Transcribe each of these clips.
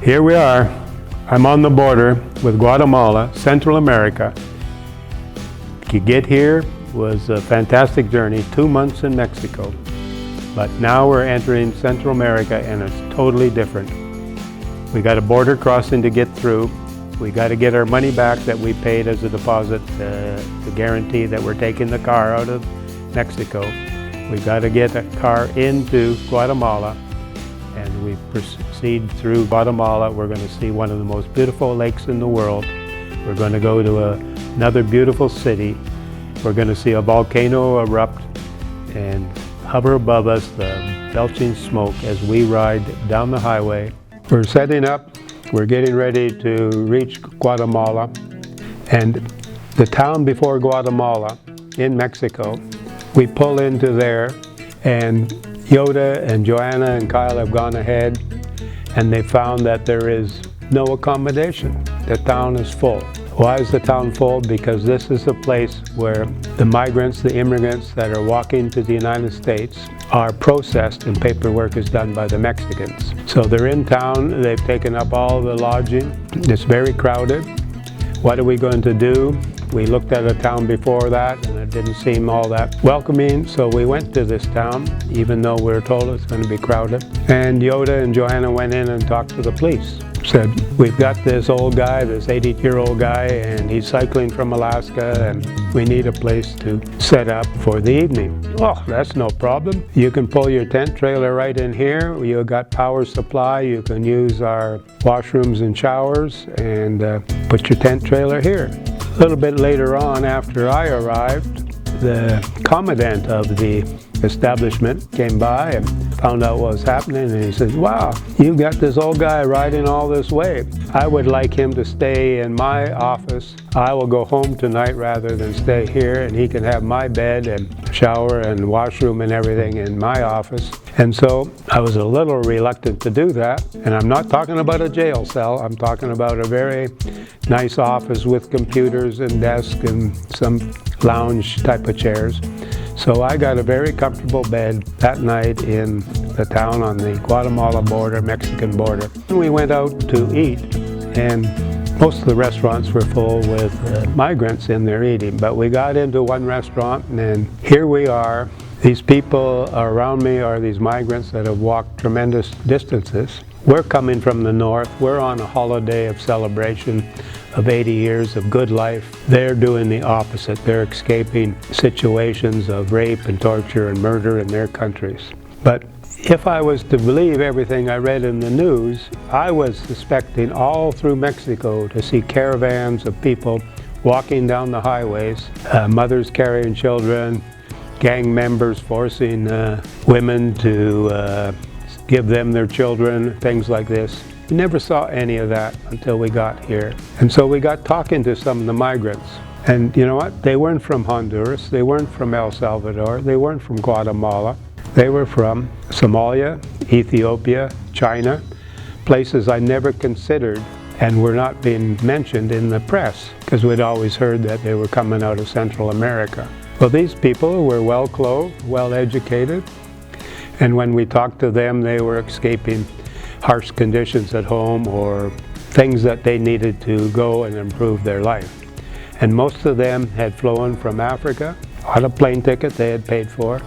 Here we are. I'm on the border with Guatemala, Central America. To get here was a fantastic journey, 2 months in Mexico. But now we're entering Central America and it's totally different. We got a border crossing to get through. We got to get our money back that we paid as a deposit to guarantee that we're taking the car out of Mexico. We got to get a car into Guatemala, and we proceed through Guatemala. We're going to see one of the most beautiful lakes in the world. We're going to go to another beautiful city. We're going to see a volcano erupt and hover above us, the belching smoke as we ride down the highway. We're setting up. We're getting ready to reach Guatemala, and the town before Guatemala in Mexico, we pull into there, and Yoda and Joanna and Kyle have gone ahead and they found that there is no accommodation. The town is full. Why is the town full? Because this is a place where the migrants, the immigrants that are walking to the United States are processed and paperwork is done by the Mexicans. So they're in town, they've taken up all the lodging. It's very crowded. What are we going to do? We looked at a town before that and it didn't seem all that welcoming, so we went to this town, even though we were told it's going to be crowded. And Yoda and Joanna went in and talked to the police. Said, we've got this old guy, this 80-year-old guy, and he's cycling from Alaska, and we need a place to set up for the evening. Oh, that's no problem. You can pull your tent trailer right in here. You got power supply. You can use our washrooms and showers and put your tent trailer here. A little bit later on, after I arrived, the commandant of the establishment came by and found out what was happening, and he said, wow, you've got this old guy riding all this way. I would like him to stay in my office. I will go home tonight rather than stay here, and he can have my bed and shower and washroom and everything in my office. And so I was a little reluctant to do that. And I'm not talking about a jail cell. I'm talking about a very nice office with computers and desk and some lounge type of chairs. So I got a very comfortable bed that night in the town on the Guatemala border, Mexican border. We went out to eat, and most of the restaurants were full with migrants in there eating. But we got into one restaurant, and here we are. These people around me are these migrants that have walked tremendous distances. We're coming from the north. We're on a holiday of celebration of 80 years of good life. They're doing the opposite. They're escaping situations of rape and torture and murder in their countries. But if I was to believe everything I read in the news, I was suspecting all through Mexico to see caravans of people walking down the highways, mothers carrying children, gang members forcing women to give them their children, things like this. We never saw any of that until we got here. And so we got talking to some of the migrants. And you know what? They weren't from Honduras, they weren't from El Salvador, they weren't from Guatemala. They were from Somalia, Ethiopia, China, places I never considered and were not being mentioned in the press because we'd always heard that they were coming out of Central America. Well, these people were well-clothed, well-educated, and when we talked to them, they were escaping harsh conditions at home or things that they needed to go and improve their life. And most of them had flown from Africa on a plane ticket they had paid for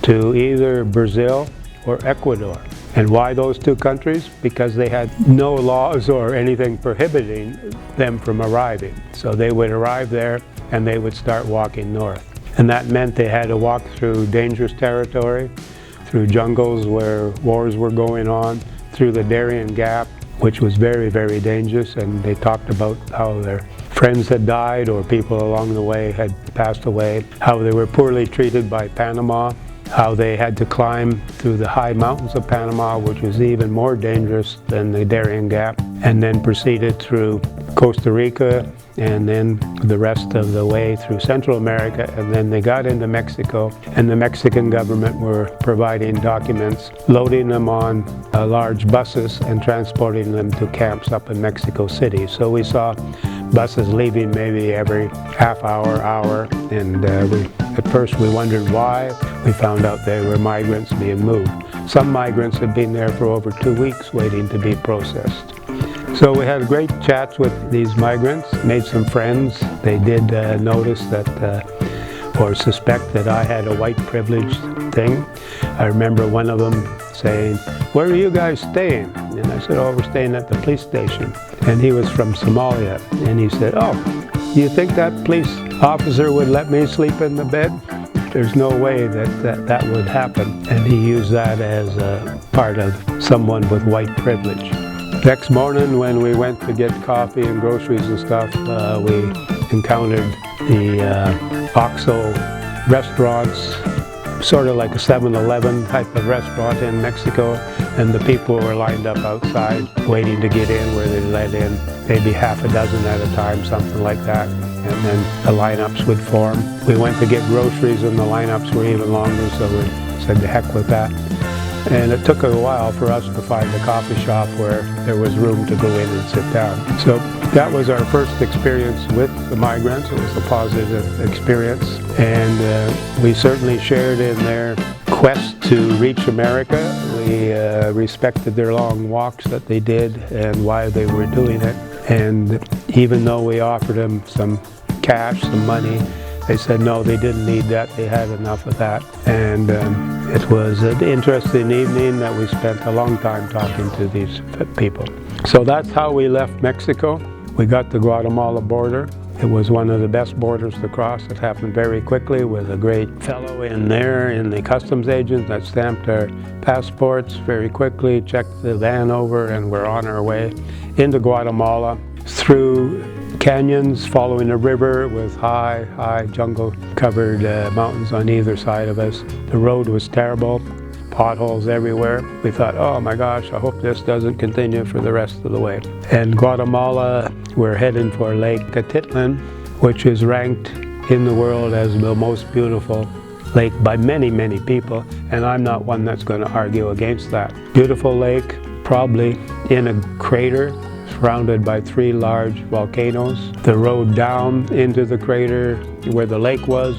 to either Brazil or Ecuador. And why those two countries? Because they had no laws or anything prohibiting them from arriving. So they would arrive there and they would start walking north. And that meant they had to walk through dangerous territory, through jungles where wars were going on, through the Darien Gap, which was very, very dangerous, and they talked about how their friends had died or people along the way had passed away, how they were poorly treated by Panama, how they had to climb through the high mountains of Panama, which was even more dangerous than the Darien Gap, and then proceeded through Costa Rica and then the rest of the way through Central America, and then they got into Mexico, and the Mexican government were providing documents, loading them on large buses and transporting them to camps up in Mexico City. So we saw buses leaving maybe every half hour, and at first we wondered why. We found out they were migrants being moved. Some migrants had been there for over 2 weeks waiting to be processed. So we had great chats with these migrants, made some friends. They did notice that, or suspect that I had a white privilege thing. I remember one of them saying, "Where are you guys staying?" And I said, "Oh, we're staying at the police station." And he was from Somalia. And he said, "Oh, you think that police officer would let me sleep in the bed?" There's no way that would happen. And he used that as a part of someone with white privilege. Next morning when we went to get coffee and groceries and stuff, we encountered the OXXO restaurants, sort of like a 7-Eleven type of restaurant in Mexico, and the people were lined up outside waiting to get in, where they let in maybe half a dozen at a time, something like that, and then the lineups would form. We went to get groceries and the lineups were even longer, so we said to heck with that. And it took a while for us to find a coffee shop where there was room to go in and sit down. So that was our first experience with the migrants. It was a positive experience. And we certainly shared in their quest to reach America. We respected their long walks that they did and why they were doing it. And even though we offered them some cash, some money, they said no, they didn't need that, they had enough of that. And it was an interesting evening that we spent a long time talking to these people. So that's how we left Mexico. We got the Guatemala border. It was one of the best borders to cross. It happened very quickly with a great fellow in there, in the customs agent, that stamped our passports very quickly, checked the van over, and we're on our way into Guatemala through canyons, following a river with high jungle-covered mountains on either side of us. The road was terrible, potholes everywhere. We thought, oh my gosh, I hope this doesn't continue for the rest of the way. And Guatemala, we're heading for Lake Atitlan, which is ranked in the world as the most beautiful lake by many people, and I'm not one that's going to argue against that. Beautiful lake, probably in a crater, surrounded by 3 large volcanoes. The road down into the crater where the lake was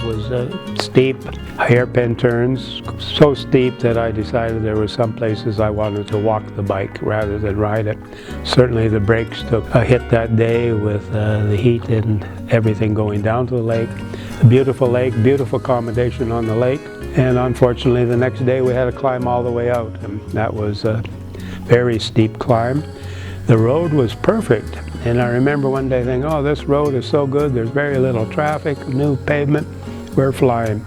steep, hairpin turns, so steep that I decided there were some places I wanted to walk the bike rather than ride it. Certainly the brakes took a hit that day with the heat and everything going down to the lake. A beautiful lake, beautiful accommodation on the lake, and unfortunately the next day we had to climb all the way out, and that was a very steep climb. The road was perfect, and I remember one day thinking, oh, this road is so good, there's very little traffic, new pavement, we're flying.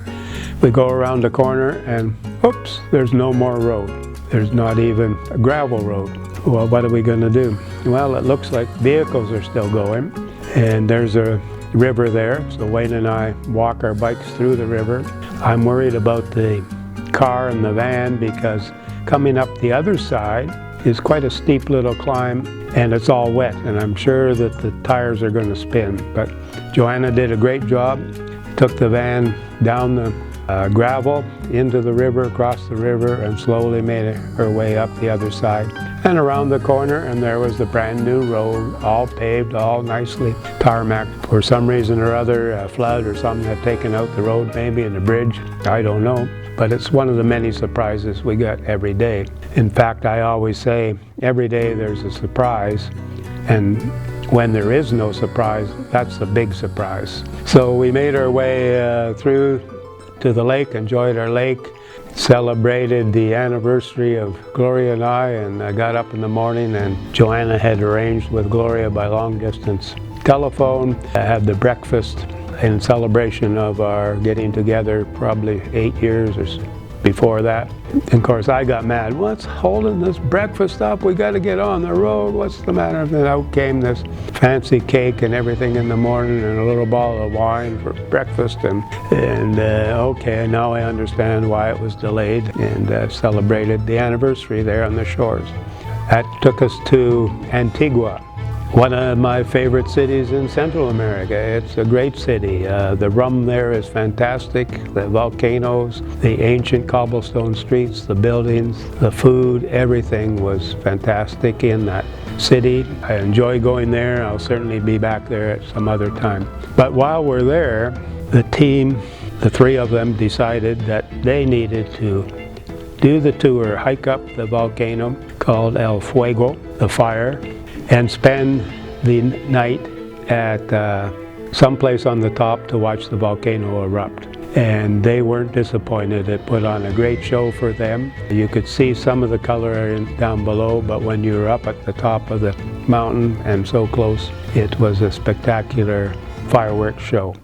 We go around the corner and, oops, there's no more road. There's not even a gravel road. Well, what are we going to do? Well, it looks like vehicles are still going, and there's a river there, so Wayne and I walk our bikes through the river. I'm worried about the car and the van because coming up the other side is quite a steep little climb, and it's all wet, and I'm sure that the tires are going to spin. But Joanna did a great job, took the van down the gravel into the river, across the river, and slowly made her way up the other side and around the corner, and there was the brand new road, all paved, all nicely tarmacked. For some reason or other, a flood or something had taken out the road, maybe in the bridge, I don't know. But it's one of the many surprises we get every day. In fact, I always say every day there's a surprise, and when there is no surprise, that's the big surprise. So we made our way through to the lake, enjoyed our lake, celebrated the anniversary of Gloria and I got up in the morning, and Joanna had arranged with Gloria by long distance telephone. I had the breakfast in celebration of our getting together, probably 8 years or before that. And of course I got mad. What's holding this breakfast up? We got to get on the road. What's the matter? And then out came this fancy cake and everything in the morning and a little bottle of wine for breakfast. And okay, now I understand why it was delayed, and celebrated the anniversary there on the shores. That took us to Antigua, one of my favorite cities in Central America. It's a great city. The rum there is fantastic. The volcanoes, the ancient cobblestone streets, the buildings, the food, everything was fantastic in that city. I enjoy going there. I'll certainly be back there at some other time. But while we're there, the team, the 3 of them, decided that they needed to do the tour, hike up the volcano called El Fuego, the fire, and spend the night at someplace on the top to watch the volcano erupt. And they weren't disappointed. It put on a great show for them. You could see some of the color down below, but when you were up at the top of the mountain and so close, it was a spectacular fireworks show.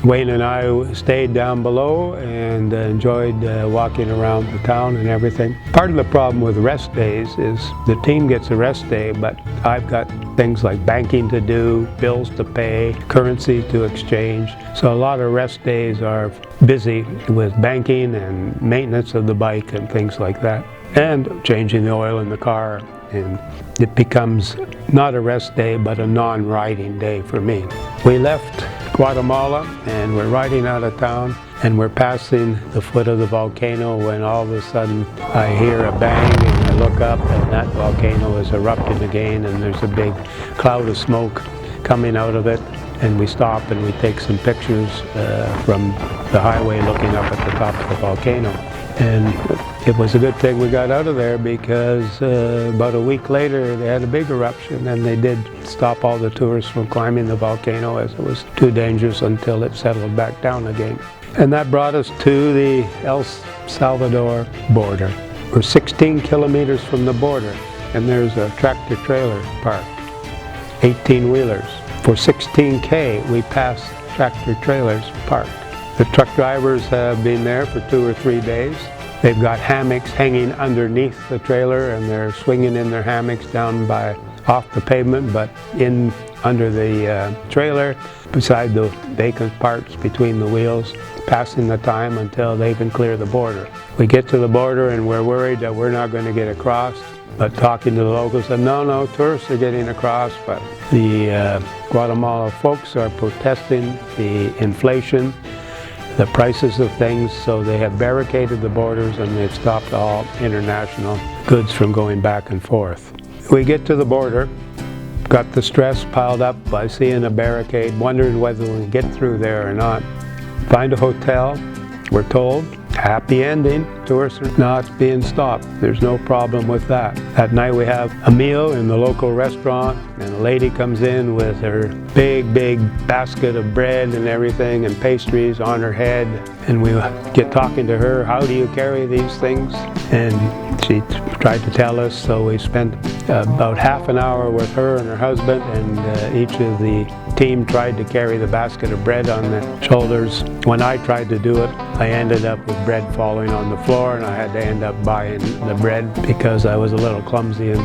Wayne and I stayed down below and enjoyed walking around the town and everything. Part of the problem with rest days is the team gets a rest day, but I've got things like banking to do, bills to pay, currency to exchange. So a lot of rest days are busy with banking and maintenance of the bike and things like that, and changing the oil in the car. And it becomes not a rest day, but a non-riding day for me. We left Guatemala and we're riding out of town and we're passing the foot of the volcano when all of a sudden I hear a bang and I look up and that volcano is erupting again and there's a big cloud of smoke coming out of it, and we stop and we take some pictures from the highway looking up at the top of the volcano. And it was a good thing we got out of there, because about a week later they had a big eruption and they did stop all the tourists from climbing the volcano as it was too dangerous until it settled back down again. And that brought us to the El Salvador border. We're 16 kilometers from the border and there's a tractor trailer parked, 18-wheelers. For 16K we passed tractor trailers parked. The truck drivers have been there for 2 or 3 days. They've got hammocks hanging underneath the trailer and they're swinging in their hammocks down off the pavement, but in under the trailer, beside the vacant parts between the wheels, passing the time until they can clear the border. We get to the border and we're worried that we're not going to get across, but talking to the locals said, no, tourists are getting across, but the Guatemala folks are protesting the inflation, the prices of things, so they have barricaded the borders and they've stopped all international goods from going back and forth. We get to the border, got the stress piled up by seeing a barricade, wondering whether we can get through there or not. Find a hotel, we're told, happy ending, tourists are not being stopped. There's no problem with that. That night we have a meal in the local restaurant and a lady comes in with her big basket of bread and everything and pastries on her head, and we get talking to her, how do you carry these things? And she tried to tell us, so we spent about half an hour with her and her husband, and each of the team tried to carry the basket of bread on their shoulders. When I tried to do it, I ended up with bread falling on the floor and I had to end up buying the bread because I was a little clumsy and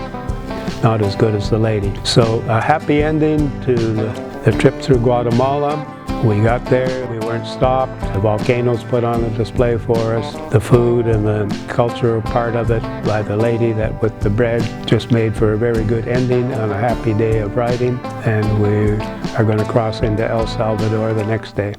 not as good as the lady. So a happy ending to the trip through Guatemala. We got there, we weren't stopped. The volcanoes put on a display for us. The food and the cultural part of it by the lady that with the bread just made for a very good ending on a happy day of riding. And we are going to cross into El Salvador the next day.